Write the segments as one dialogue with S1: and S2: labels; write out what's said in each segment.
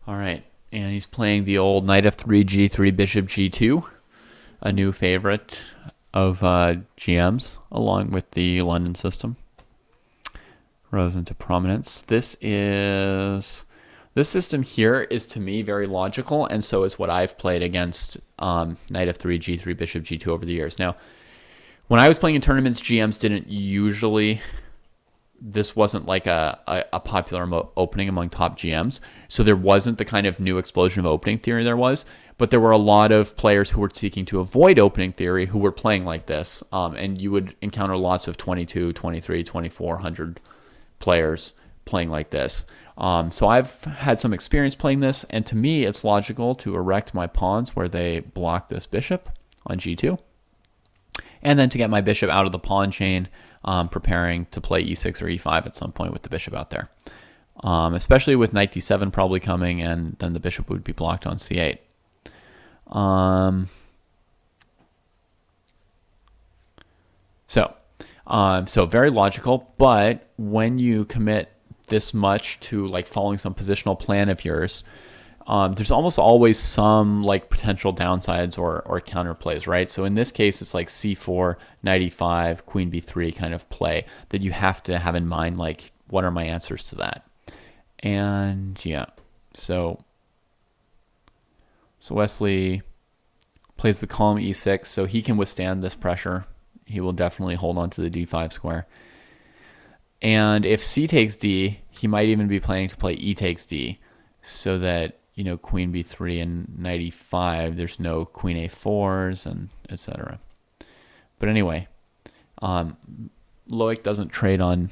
S1: All right. And he's playing the old knight f3, g3, bishop g2, a new favorite of GMs, along with the London system. Rose into prominence. This system here is, to me, very logical, and so is what I've played against knight f3, g3, bishop g2 over the years. Now, when I was playing in tournaments, GMs didn't usually... This wasn't like a popular opening among top GMs, so there wasn't the kind of new explosion of opening theory there was, but there were a lot of players who were seeking to avoid opening theory who were playing like this, and you would encounter lots of 22, 23, 2400 players playing like this. So I've had some experience playing this, and to me it's logical to erect my pawns where they block this bishop on g2, and then to get my bishop out of the pawn chain, preparing to play e6 or e5 at some point with the bishop out there. Especially with knight d7 probably coming, and then the bishop would be blocked on c8. So very logical, but when you commit this much to like following some positional plan of yours, there's almost always some like potential downsides or counterplays, right? So in this case, it's like c4, knight e5, queen b3 kind of play that you have to have in mind, like, what are my answers to that? And yeah, so Wesley plays the column e6, so he can withstand this pressure. He will definitely hold on to the d5 square. And if c takes d, he might even be planning to play e takes d, so that, you know, queen b3 and knight e5, there's no queen a4s, and etc. But anyway, Loek doesn't trade on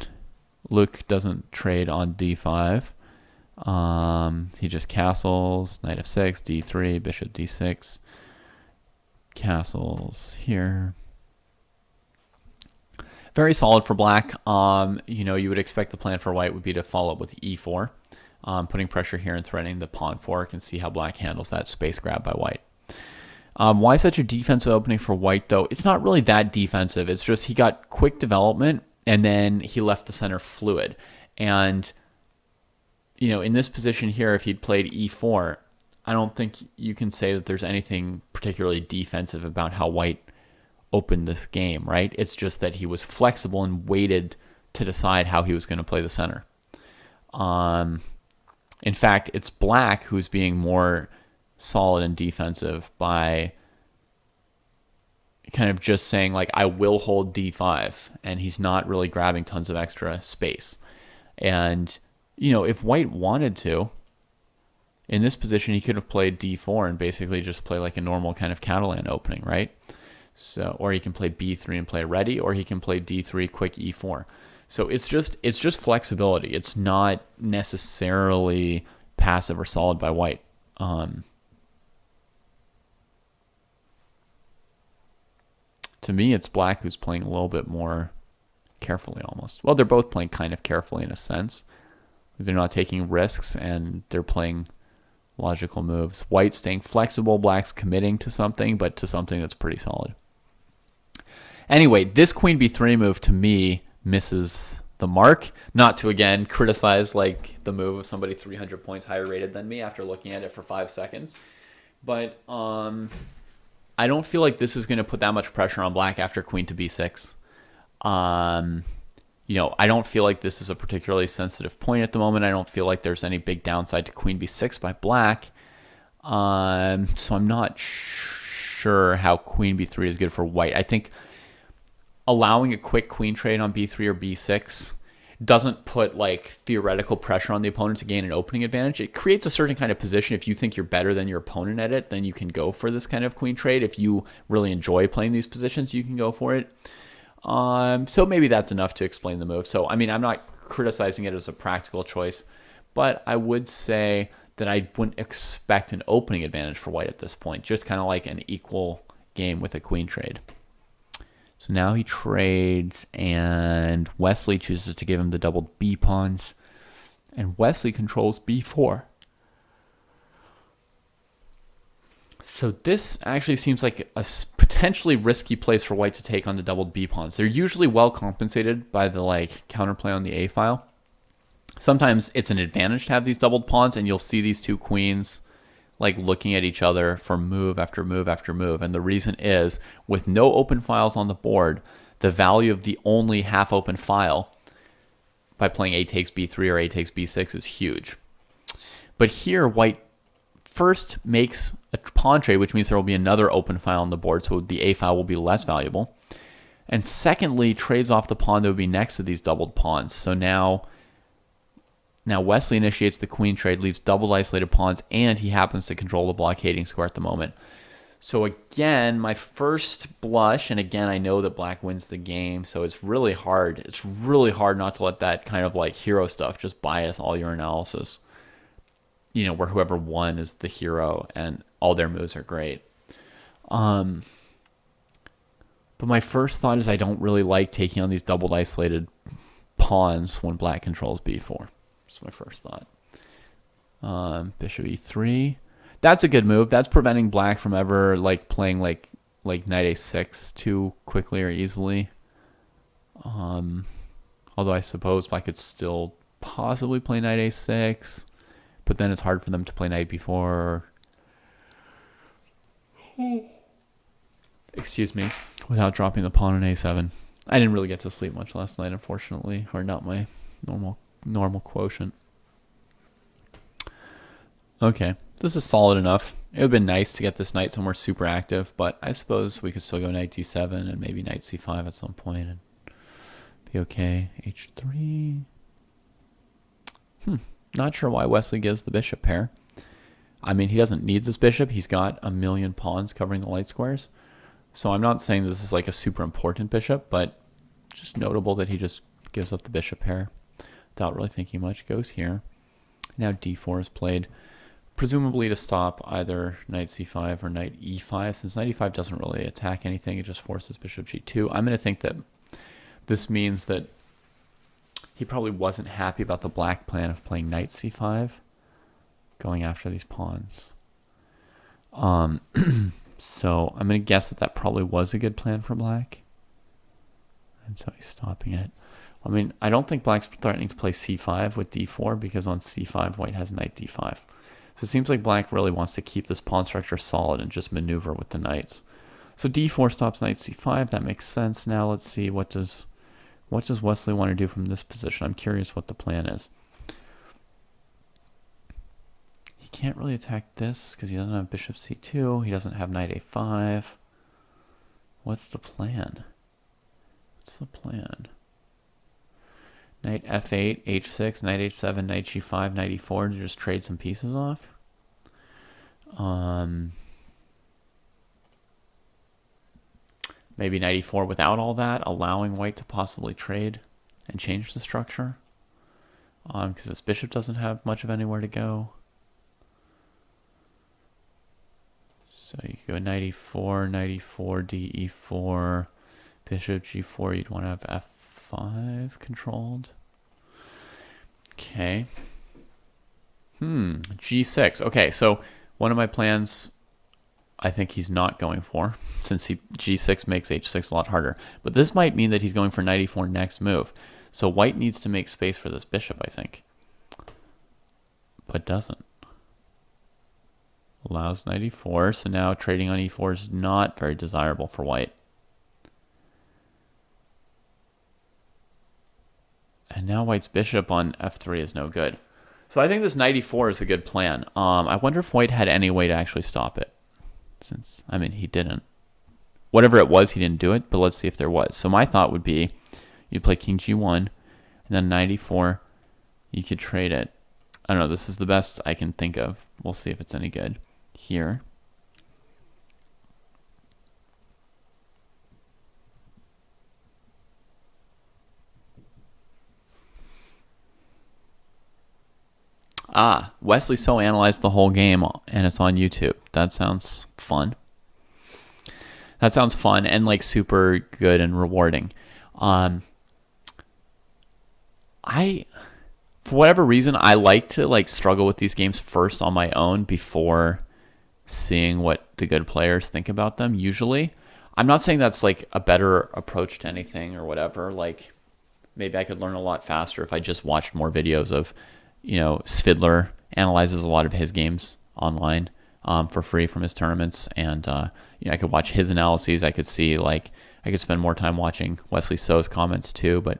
S1: d5. He just castles, knight f6, d3, bishop d6, castles here. Very solid for black. You know, you would expect the plan for white would be to follow up with e4. Putting pressure here and threatening the pawn fork, and see how black handles that space grab by white. Why such a defensive opening for white, though? It's not really that defensive. It's just he got quick development, and then he left the center fluid. And, you know, in this position here, if he'd played e4, I don't think you can say that there's anything particularly defensive about how white opened this game, right? It's just that he was flexible and waited to decide how he was going to play the center. In fact, it's black who's being more solid and defensive by kind of just saying, like, I will hold d5, and he's not really grabbing tons of extra space. And, you know, if white wanted to, in this position, he could have played d4 and basically just play like a normal kind of Catalan opening, right? So, or he can play b3 and play ready, or he can play d3, quick e4. So it's just flexibility. It's not necessarily passive or solid by white. To me, it's black who's playing a little bit more carefully almost. Well, they're both playing kind of carefully in a sense. They're not taking risks, and they're playing logical moves. White's staying flexible, black's committing to something, but to something that's pretty solid. Anyway, this queen b3 move to me misses the mark. Not to again criticize like the move of somebody 300 points higher rated than me after looking at it for 5 seconds, but I don't feel like this is going to put that much pressure on black after queen to b6. You know, I don't feel like this is a particularly sensitive point at the moment. I don't feel like there's any big downside to queen b6 by black. So I'm not sure how queen b3 is good for white. I think allowing a quick queen trade on b3 or b6 doesn't put like theoretical pressure on the opponent to gain an opening advantage. It creates a certain kind of position. If you think you're better than your opponent at it, then you can go for this kind of queen trade. If you really enjoy playing these positions, you can go for it. So maybe that's enough to explain the move. So, I mean, I'm not criticizing it as a practical choice, but I would say that I wouldn't expect an opening advantage for white at this point. Just kind of like an equal game with a queen trade. So now he trades, and Wesley chooses to give him the doubled b pawns, and Wesley controls b4. So this actually seems like a potentially risky place for white to take on the doubled b pawns. They're usually well compensated by the like counterplay on the a file. sometimes it's an advantage to have these doubled pawns, and you'll see these two queens like looking at each other for move after move after move. And the reason is, with no open files on the board, the value of the only half open file by playing A takes B3 or A takes B6 is huge. But here, white first makes a pawn trade, which means there will be another open file on the board, so the A file will be less valuable. And secondly, trades off the pawn that would be next to these doubled pawns. So now Wesley initiates the queen trade, leaves doubled isolated pawns, and he happens to control the blockading square at the moment. So again, my first blush, and again, I know that black wins the game, so it's really hard. It's really hard not to let that kind of like hero stuff just bias all your analysis. You know, where whoever won is the hero and all their moves are great. But my first thought is I don't really like taking on these doubled isolated pawns when black controls b4. That's my first thought. Bishop e3. That's a good move. That's preventing black from ever like playing like knight a6 too quickly or easily. Although I suppose black could still possibly play knight a6. But then it's hard for them to play knight b4. Excuse me, without dropping the pawn on a7. I didn't really get to sleep much last night, unfortunately, or not my normal quotient. Okay, this is solid enough. It would have been nice to get this knight somewhere super active, but I suppose we could still go knight d7 and maybe knight c5 at some point and be okay. h3. Not sure why Wesley gives the bishop pair. I mean, he doesn't need this bishop. He's got a million pawns covering the light squares. So I'm not saying this is like a super important bishop, but just notable that he just gives up the bishop pair without really thinking much. Goes here. Now d4 is played, presumably to stop either knight c5 or knight e5. Since knight e5 doesn't really attack anything, it just forces bishop g2. I'm going to think that this means that he probably wasn't happy about the black plan of playing knight c5, going after these pawns. So I'm going to guess that probably was a good plan for black. And so he's stopping it. I mean, I don't think black's threatening to play c5 with d4 because on c5, white has knight d5. So it seems like black really wants to keep this pawn structure solid and just maneuver with the knights. So d4 stops knight c5. That makes sense. Now let's see, what does Wesley want to do from this position? I'm curious what the plan is. He can't really attack this because he doesn't have bishop c2. He doesn't have knight a5. What's the plan? What's the plan? Knight f8, h6, knight h7, knight g5, knight e4 to just trade some pieces off. Maybe knight e4 without all that, allowing white to possibly trade and change the structure. Because this bishop doesn't have much of anywhere to go. So you go knight e4, d e4, bishop g4. You'd want to have f5 controlled. Okay. G6. Okay, so one of my plans I think he's not going for, since g6 makes h6 a lot harder. But this might mean that he's going for knight e4 next move. So white needs to make space for this bishop, I think. But doesn't. Allows knight e4, so now trading on e4 is not very desirable for white. And now white's bishop on f3 is no good. So I think this knight e4 is a good plan. I wonder if white had any way to actually stop it. Since, I mean, he didn't. Whatever it was, he didn't do it, but let's see if there was. So my thought would be, you'd play king g1, and then knight e4, you could trade it. I don't know, this is the best I can think of. We'll see if it's any good. Here. Wesley So analyzed the whole game, and it's on YouTube. That sounds fun. That sounds fun and like super good and rewarding. For whatever reason, I like to like struggle with these games first on my own before seeing what the good players think about them. Usually, I'm not saying that's like a better approach to anything or whatever. Like, maybe I could learn a lot faster if I just watched more videos of, Svidler analyzes a lot of his games online for free from his tournaments, and I could watch his analyses. I could see I could spend more time watching Wesley So's comments too. But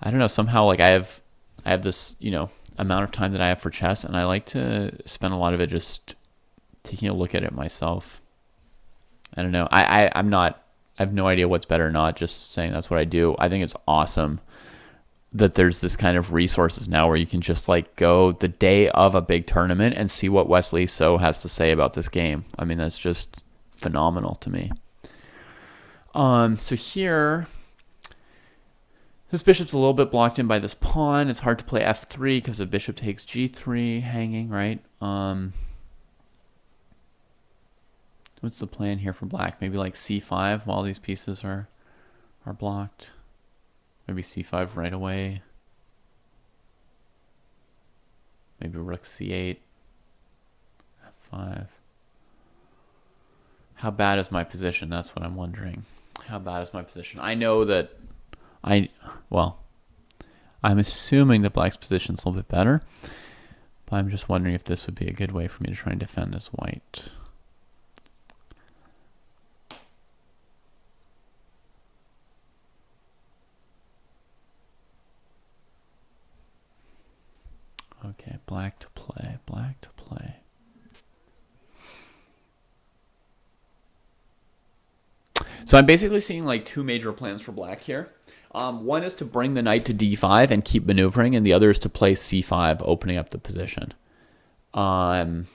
S1: I don't know, somehow I have this amount of time that I have for chess, and I like to spend a lot of it just taking a look at it myself. I don't know. I have no idea what's better or not, just saying that's what I do. I think it's awesome that there's this kind of resources now where you can just go the day of a big tournament and see what Wesley So has to say about this game. I mean, that's just phenomenal to me. So here, this bishop's a little bit blocked in by this pawn. It's hard to play f3 because the bishop takes g3 hanging, right? What's the plan here for black? Maybe c5 while these pieces are blocked. Maybe c5 right away. Maybe rook c8. f5. How bad is my position? That's what I'm wondering. How bad is my position? I know that I'm assuming that black's position's a little bit better, but I'm just wondering if this would be a good way for me to try and defend as white. Okay, black to play, black to play. So I'm basically seeing two major plans for black here. One is to bring the knight to d5 and keep maneuvering, and the other is to play c5, opening up the position. Sorry,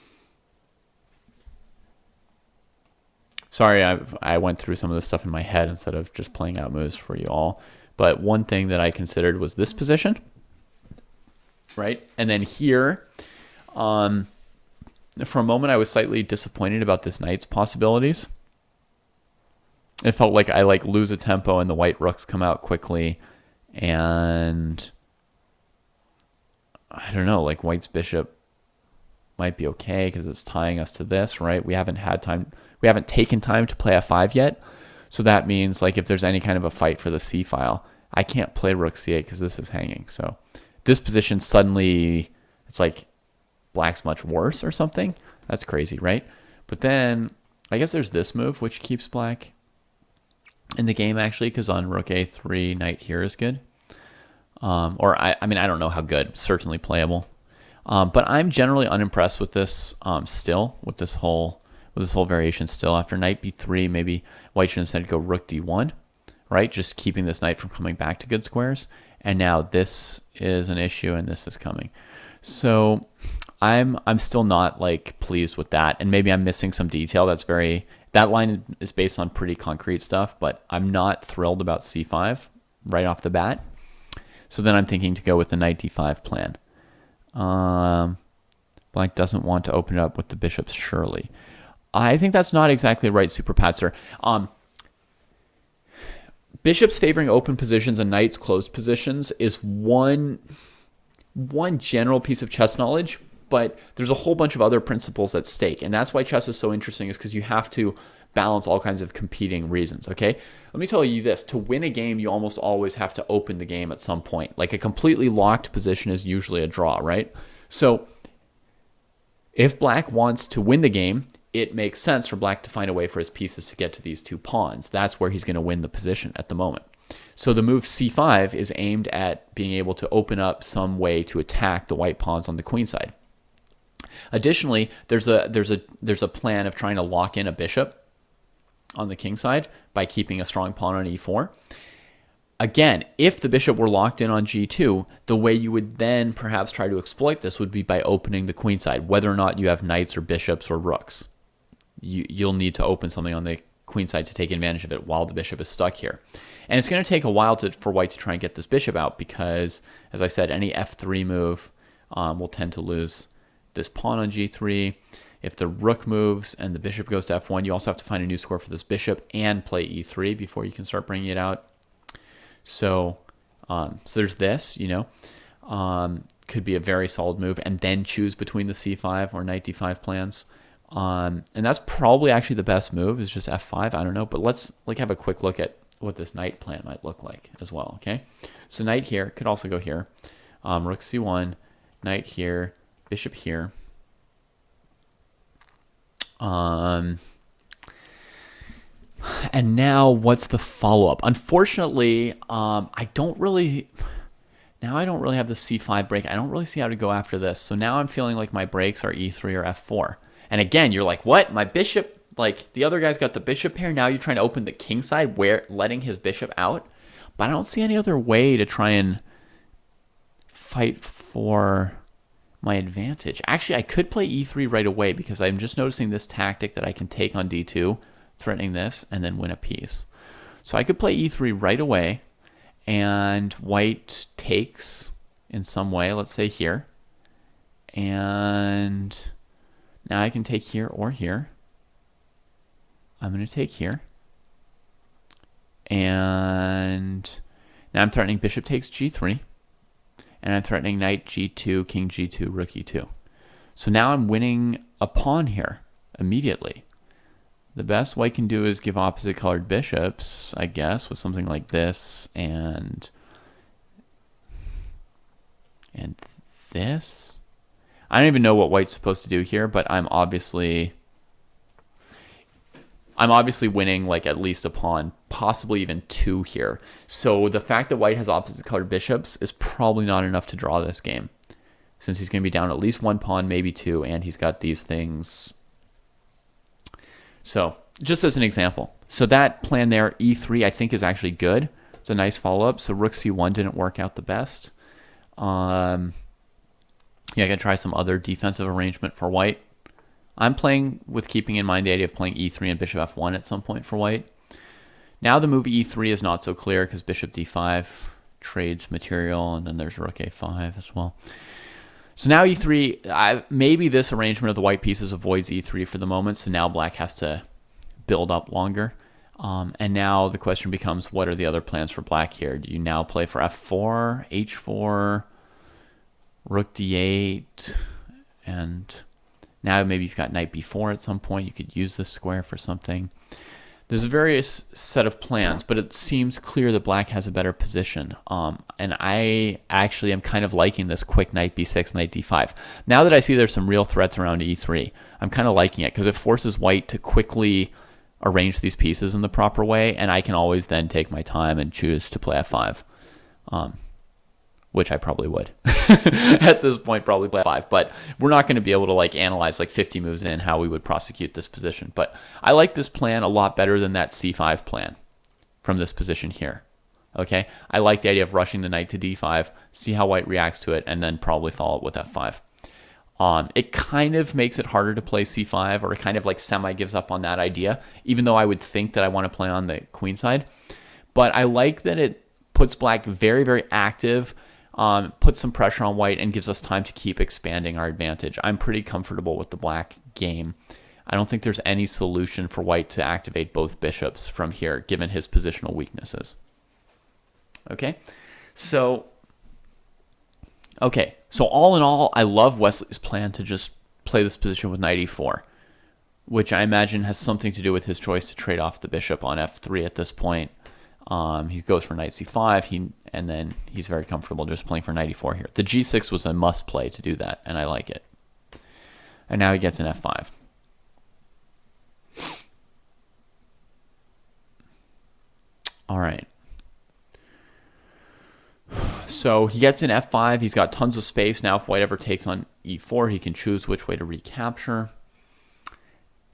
S1: I went through some of this stuff in my head instead of just playing out moves for you all. But one thing that I considered was this position. Right? And then here, for a moment, I was slightly disappointed about this knight's possibilities. It felt like I lose a tempo and the white rooks come out quickly. And I don't know, white's bishop might be okay because it's tying us to this, right? We haven't taken time to play f5 yet. So that means if there's any kind of a fight for the c file, I can't play rook c8 because this is hanging. So this position suddenly, it's black's much worse or something. That's crazy, right? But then I guess there's this move, which keeps black in the game, actually, because on rook a3, knight here is good. I don't know how good. Certainly playable. But I'm generally unimpressed with this still, with this whole variation still. After knight b3, maybe white should instead go rook d1, right? Just keeping this knight from coming back to good squares. And now this is an issue and this is coming. So I'm still not pleased with that. And maybe I'm missing some detail. That line is based on pretty concrete stuff, but I'm not thrilled about c5 right off the bat. So then I'm thinking to go with the knight d5 plan. Black doesn't want to open it up with the bishops, surely. I think that's not exactly right, Super Patzer. Bishops favoring open positions and knights closed positions is one general piece of chess knowledge, but there's a whole bunch of other principles at stake. And that's why chess is so interesting, is because you have to balance all kinds of competing reasons, okay? Let me tell you this. To win a game, you almost always have to open the game at some point. A completely locked position is usually a draw, right? So if black wants to win the game, it makes sense for black to find a way for his pieces to get to these two pawns. That's where he's going to win the position at the moment. So the move c5 is aimed at being able to open up some way to attack the white pawns on the queen side. Additionally, there's a plan of trying to lock in a bishop on the king side by keeping a strong pawn on e4. Again, if the bishop were locked in on g2, the way you would then perhaps try to exploit this would be by opening the queen side, whether or not you have knights or bishops or rooks. You'll need to open something on the queen side to take advantage of it while the bishop is stuck here. And it's going to take a while for white to try and get this bishop out because, as I said, any f3 move will tend to lose this pawn on g3. If the rook moves and the bishop goes to f1, you also have to find a new score for this bishop and play e3 before you can start bringing it out. So there's this, could be a very solid move, and then choose between the c5 or knight d5 plans. And that's probably actually the best move, is just f5. I don't know, but let's have a quick look at what this knight plan might look like as well. Okay, so knight here could also go here. Rook c1, knight here, bishop here. And now what's the follow-up? Unfortunately, I don't really have the c5 break. I don't really see how to go after this. So now I'm feeling like my breaks are e3 or f4. And again, you're like, what? My bishop, like the other guy's got the bishop pair. Now you're trying to open the king side, where letting his bishop out. But I don't see any other way to try and fight for my advantage. Actually, I could play e3 right away because I'm just noticing this tactic that I can take on d2, threatening this, and then win a piece. So I could play e3 right away, and white takes in some way, let's say here. And now I can take here or here. I'm going to take here. And now I'm threatening bishop takes g3. And I'm threatening knight g2, king g2, rook e2. So now I'm winning a pawn here immediately. The best white can do is give opposite colored bishops, I guess, with something like this and this. I don't even know what white's supposed to do here, but I'm obviously winning like at least a pawn, possibly even two here. So the fact that white has opposite colored bishops is probably not enough to draw this game, since he's going to be down at least one pawn, maybe two, and he's got these things. So just as an example. So that plan there, e3, I think is actually good. It's a nice follow-up. So rook c1 didn't work out the best. Yeah, I can try some other defensive arrangement for white. I'm playing with keeping in mind the idea of playing e3 and bishop f1 at some point for white. Now the move e3 is not so clear because bishop d5 trades material, and then there's rook a5 as well. So now e3, maybe this arrangement of the white pieces avoids e3 for the moment, so now black has to build up longer. And now the question becomes, what are the other plans for black here? Do you now play for f4, h4, rook d8, and now maybe you've got knight b4 at some point. You could use this square for something. There's a various set of plans, but it seems clear that black has a better position. And I actually am kind of liking this quick knight b6, knight d5. Now that I see there's some real threats around e3, I'm kind of liking it because it forces white to quickly arrange these pieces in the proper way, and I can always then take my time and choose to play f5. Which I probably would at this point, probably play 5, but we're not going to be able to like analyze like 50 moves in how we would prosecute this position. But I like this plan a lot better than that c5 plan from this position here. Okay, I like the idea of rushing the knight to d5, see how white reacts to it, and then probably follow it with f5. It kind of makes it harder to play c5, or it kind of like semi gives up on that idea, even though I would think that I want to play on the queen side. But I like that it puts black very, very active, puts some pressure on white, and gives us time to keep expanding our advantage. I'm pretty comfortable with the black game. I don't think there's any solution for white to activate both bishops from here, given his positional weaknesses. Okay, so all in all, I love Wesley's plan to just play this position with knight e4, which I imagine has something to do with his choice to trade off the bishop on f3 at this point. He goes for knight c5, and then he's very comfortable just playing for knight e4 here. The g6 was a must play to do that, and I like it. And now he gets an f5. All right. So he gets an f5. He's got tons of space. Now if white ever takes on e4, he can choose which way to recapture.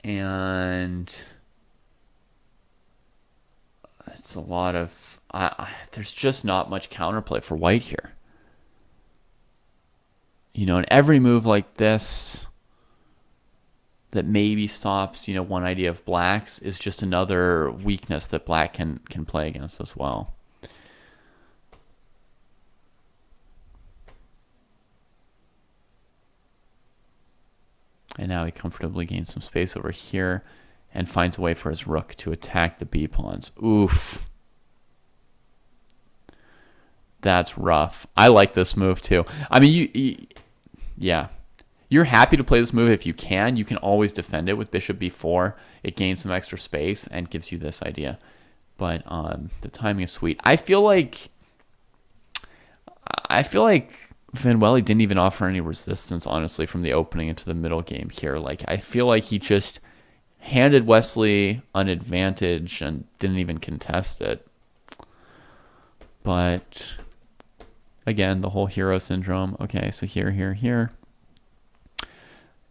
S1: And it's a lot of... there's just not much counterplay for white here. You know, and every move like this that maybe stops, one idea of black's is just another weakness that black can play against as well. And now he comfortably gains some space over here and finds a way for his rook to attack the b pawns. Oof. That's rough. I like this move too. I mean, yeah. You're happy to play this move if you can. You can always defend it with bishop b4. It gains some extra space and gives you this idea. But the timing is sweet. I feel like Van Wely didn't even offer any resistance, honestly, from the opening into the middle game here. Like, I feel like he just handed Wesley an advantage and didn't even contest it. But again, the whole hero syndrome. Okay, so here.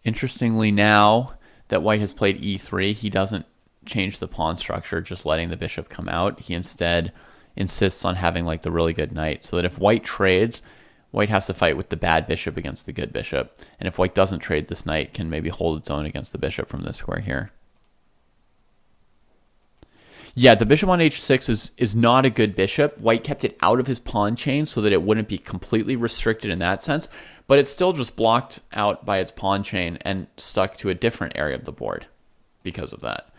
S1: Interestingly, now that White has played e3, he doesn't change the pawn structure, just letting the bishop come out. He instead insists on having like the really good knight, so that if White trades, White has to fight with the bad bishop against the good bishop. And if White doesn't trade, this knight can maybe hold its own against the bishop from this square here. Yeah, the bishop on h6 is not a good bishop. White kept it out of his pawn chain so that it wouldn't be completely restricted in that sense, but it's still just blocked out by its pawn chain and stuck to a different area of the board because of that.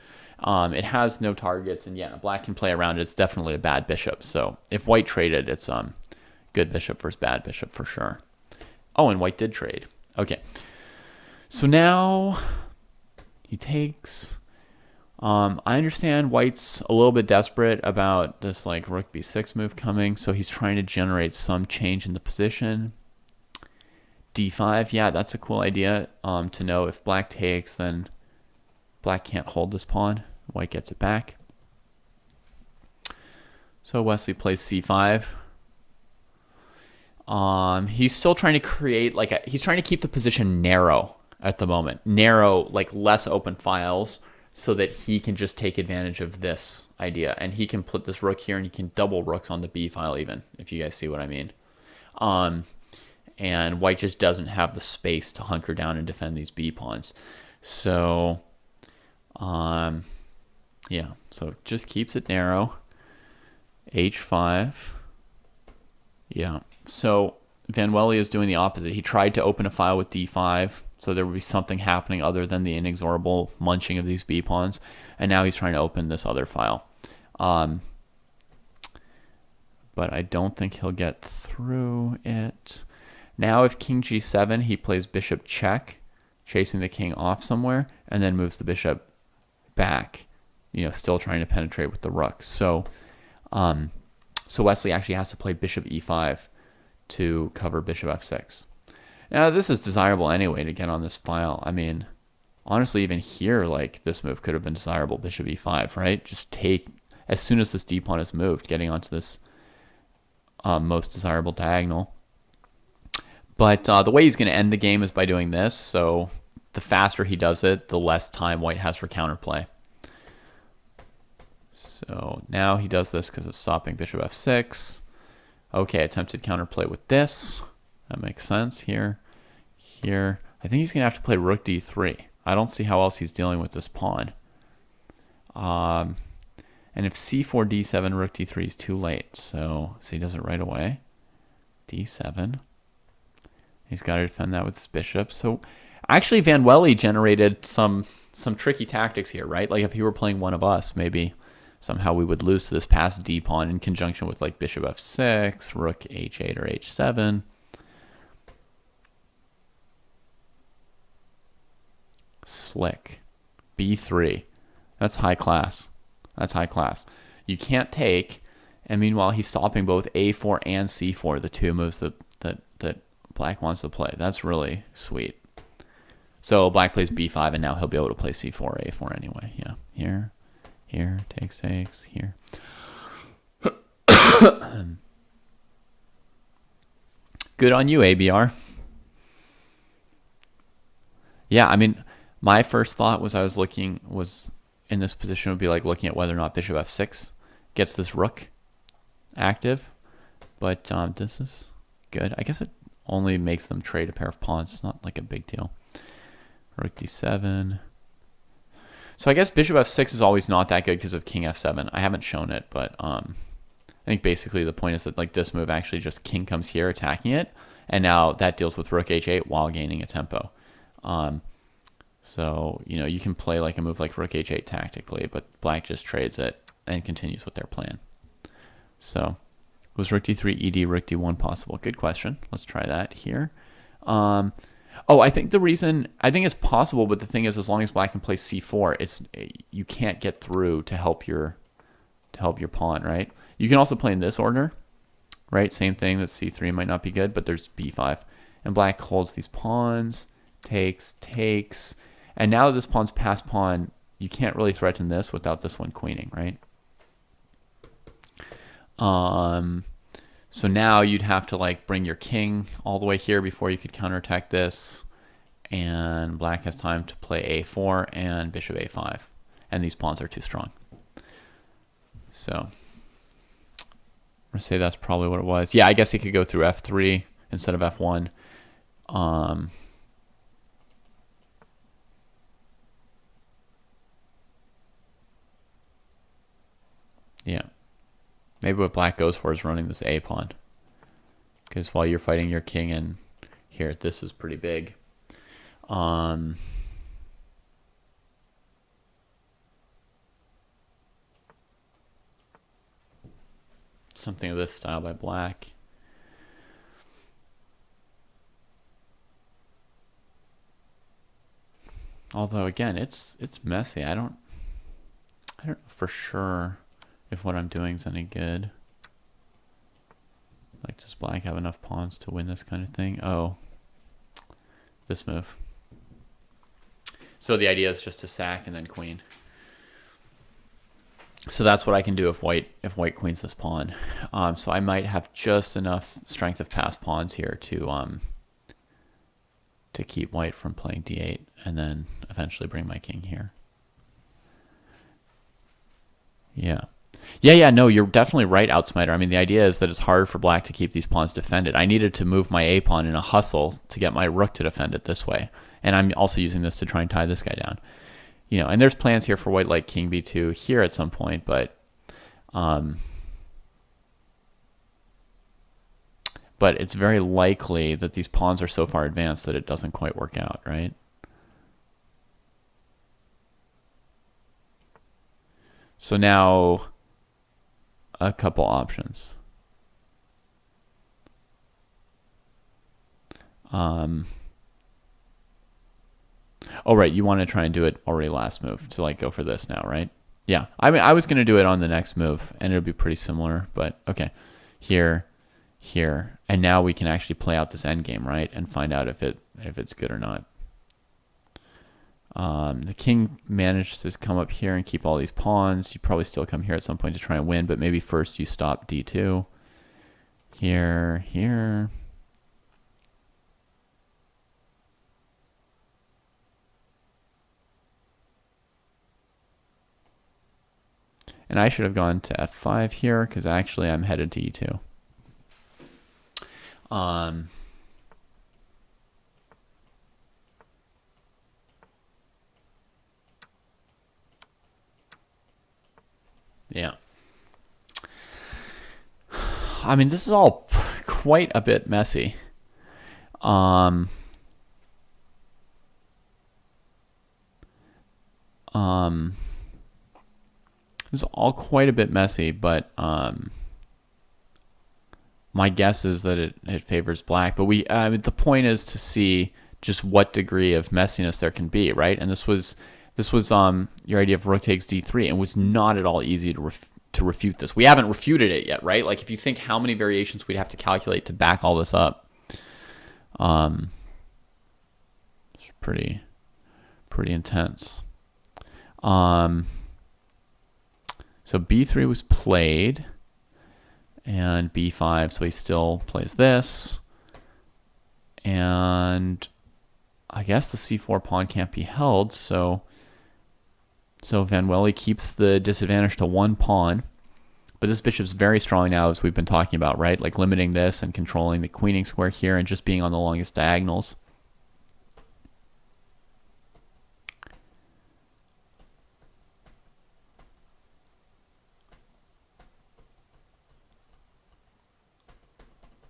S1: It has no targets, and yeah, black can play around it. It's definitely a bad bishop. So if White traded, it's good bishop versus bad bishop for sure. Oh, and White did trade. Okay. So now he takes. I understand White's a little bit desperate about this like rook b6 move coming, so he's trying to generate some change in the position. d5, yeah, that's a cool idea to know if black takes, then black can't hold this pawn. White gets it back. So Wesley plays c5. He's still trying to create he's trying to keep the position narrow at the moment. Narrow, like less open files, so that he can just take advantage of this idea. And he can put this rook here, and he can double rooks on the b file even, if you guys see what I mean. And White just doesn't have the space to hunker down and defend these b pawns. So, yeah, so just keeps it narrow. h5. Yeah, so Van Wely is doing the opposite. He tried to open a file with d5, so there would be something happening other than the inexorable munching of these b pawns, and now he's trying to open this other file. But I don't think he'll get through it. Now if king g7, he plays bishop check, chasing the king off somewhere, and then moves the bishop back, still trying to penetrate with the rook. So so Wesley actually has to play bishop e5 to cover bishop f6. Now, this is desirable anyway to get on this file. I mean, honestly, even here, like, this move could have been desirable, bishop e5, right? Just take, as soon as this d pawn is moved, getting onto this most desirable diagonal. But the way he's going to end the game is by doing this, so the faster he does it, the less time White has for counterplay. So now he does this because it's stopping bishop f6. Okay, attempted counterplay with this. That makes sense. Here. I think he's going to have to play rook d3. I don't see how else he's dealing with this pawn. And if c4, d7, rook d3 is too late. So he does it right away. d7. He's got to defend that with his bishop. So actually Van Wely generated some tricky tactics here, right? Like if he were playing one of us, maybe somehow we would lose to this passed d pawn in conjunction with like bishop f6, rook h8 or h7. Slick. b3. That's high class. That's high class. You can't take, and meanwhile he's stopping both a4 and c4, the two moves that black wants to play. That's really sweet. So black plays b5, and now he'll be able to play c4, a4 anyway. Yeah, here, takes, here. Good on you, ABR. Yeah, I mean, my first thought was in this position would be like looking at whether or not bishop f6 gets this rook active. But this is good. I guess it only makes them trade a pair of pawns. It's not like a big deal. Rook d7. So I guess bishop f6 is always not that good because of king f7. I haven't shown it, but I think basically the point is that like this move actually just king comes here attacking it, and now that deals with rook h8 while gaining a tempo. So you can play like a move like rook h8 tactically, but black just trades it and continues with their plan. So was rook d3, ed, rook d1 possible? Good question. Let's try that here. I think it's possible, but the thing is, as long as black can play c4, you can't get through to help your to help your pawn, right? You can also play in this order, right? Same thing, that c3 might not be good, but there's b5. And black holds these pawns, takes, and now that this pawn's passed pawn, you can't really threaten this without this one queening, right? So now you'd have to like bring your king all the way here before you could counterattack this, and black has time to play a4 and bishop a5, and these pawns are too strong. So I'm gonna say that's probably what it was. Yeah, I guess he could go through f3 instead of f1. Yeah. Maybe what black goes for is running this a pawn. Because while you're fighting your king in here, this is pretty big. Something of this style by black. Although again, it's messy. I don't know for sure if what I'm doing is any good. Like, does black have enough pawns to win this kind of thing? Oh, this move. So the idea is just to sack and then queen. So that's what I can do if white queens this pawn. So I might have just enough strength of passed pawns here to keep white from playing d8 and then eventually bring my king here. Yeah. Yeah, no, you're definitely right, Outsmiter. I mean, the idea is that it's hard for black to keep these pawns defended. I needed to move my a pawn in a hustle to get my rook to defend it this way. And I'm also using this to try and tie this guy down. You know, and there's plans here for white like king b2 here at some point, but it's very likely that these pawns are so far advanced that it doesn't quite work out, right? So now a couple options. Oh, right, you want to try and do it already last move to like go for this now, right? Yeah, I mean, I was going to do it on the next move, and it'll be pretty similar, but okay. Here, and now we can actually play out this endgame, right, and find out if it's good or not. The king manages to come up here and keep all these pawns. You probably still come here at some point to try and win, but maybe first you stop d2. Here. And I should have gone to f5 here because actually I'm headed to e2. Yeah. I mean, this is all quite a bit messy. This is all quite a bit messy, but my guess is that it favors black. But the point is to see just what degree of messiness there can be, right? And this was your idea of rook takes d3, and was not at all easy to refute this. We haven't refuted it yet, right? Like, if you think how many variations we'd have to calculate to back all this up, it's pretty intense. So b3 was played, and b5, so he still plays this. And I guess the c4 pawn can't be held, so Van Wely keeps the disadvantage to one pawn. But this bishop's very strong now, as we've been talking about, right? Like limiting this and controlling the queening square here and just being on the longest diagonals.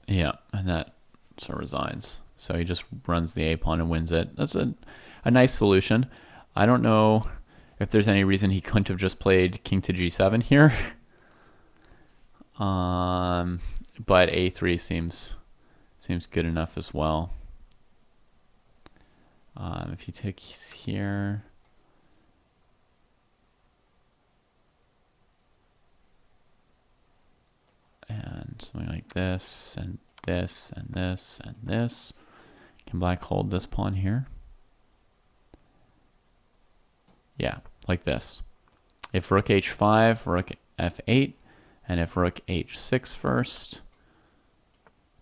S1: Yeah, and that sort of resigns. So he just runs the a pawn and wins it. That's a nice solution. I don't know if there's any reason he couldn't have just played king to g7 here. But a3 seems good enough as well. If he takes here, something like this, and this, and this, and this. Can black hold this pawn here? Yeah, like this. If rook h5, rook f8, and if rook h6 first,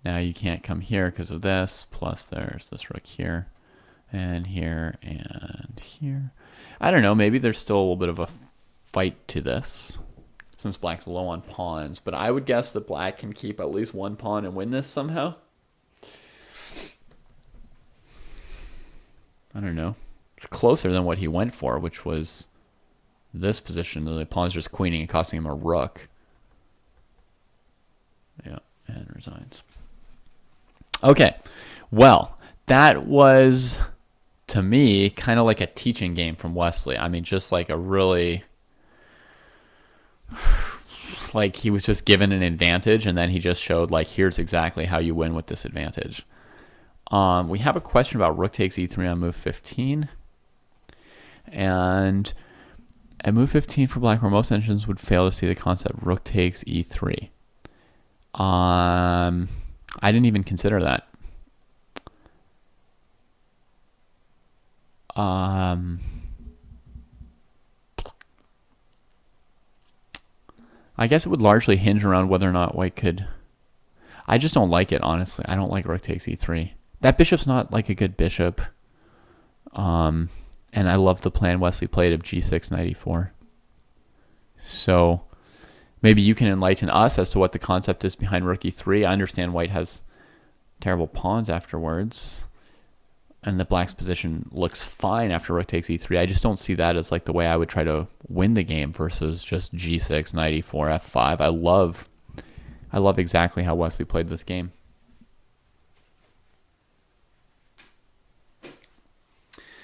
S1: now you can't come here because of this, plus there's this rook here, and here, and here. I don't know, maybe there's still a little bit of a fight to this, since black's low on pawns, but I would guess that black can keep at least one pawn and win this somehow. I don't know. It's closer than what he went for, which was this position. The pawn's just queening and costing him a rook. Yeah, and resigns. Okay, well, that was, to me, kind of like a teaching game from Wesley. I mean, just like a really, like he was just given an advantage, and then he just showed, like, here's exactly how you win with this advantage. We have a question about rook takes e3 on move 15. And at move 15 for black, where most engines would fail to see the concept rook takes e3. I didn't even consider that. I guess it would largely hinge around whether or not white could... I just don't like it, honestly. I don't like rook takes e3. That bishop's not like a good bishop. And I love the plan Wesley played of g6 knight e4. So maybe you can enlighten us as to what the concept is behind rook e3. I understand white has terrible pawns afterwards, and the black's position looks fine after rook takes e3. I just don't see that as like the way I would try to win the game versus just g6 knight e4 f5. I love exactly how Wesley played this game.